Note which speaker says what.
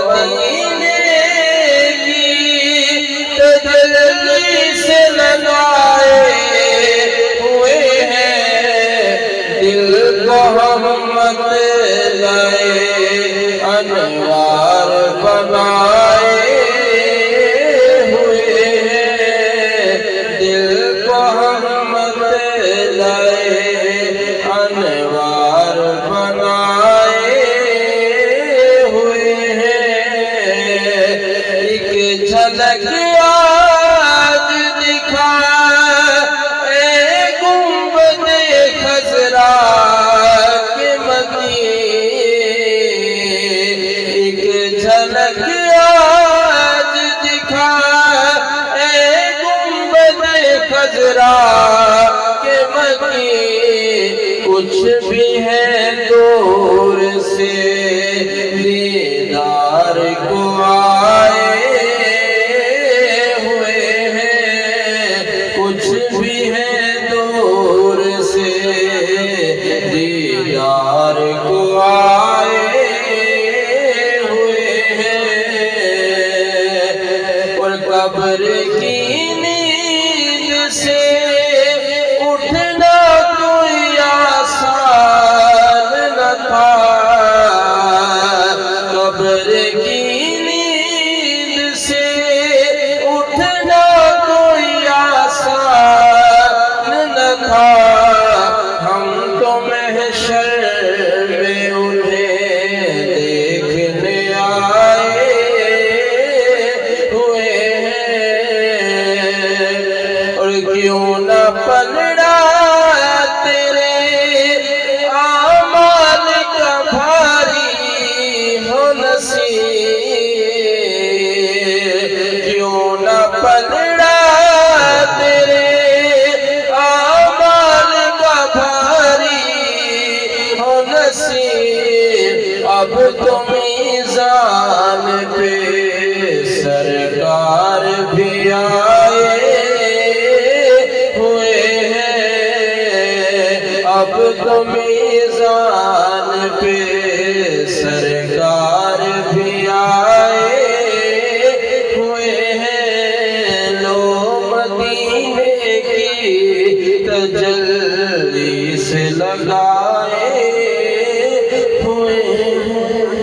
Speaker 1: مدینے کی تجلی سے لگائے ہوئے ہیں، دل کو ہمت لائے انوار بنائے ہوئے ہیں، دل کو ہمت لائے انوار بنائے ہوئے ہیں۔ ایک جھلک آج دکھا اے گنبد خضرا کے مکین، ایک جھلک آج دکھا اے گنبد خضرا کے مکین، کچھ بھی ہے دور سے دیدار کو آئے ہوئے ہیں، کچھ بھی ہے دور سے دیدار کو آئے ہوئے ہیں، اور قبر کی نیند سے اٹھنا کوئی آسان نہ تھا، قبر کی نیند سے اٹھنا کوئی آسان نہ تھا، ہم تو محشر میں انہیں دیکھنے آئے ہوئے ہیں، اور کیوں نہ پلڑا تیرے اعمال کا بھاری ہو نصیب، کیوں نہ پلڑا تیرے اعمال کا بھاری ہو نصیب، اب تو میزان پہ سرکار بھی آئے ہوئے ہیں، اب تو میزان پہ سرکار بھی آئے ہوئے ہیں، لو مدینے کی تجلی سے لگا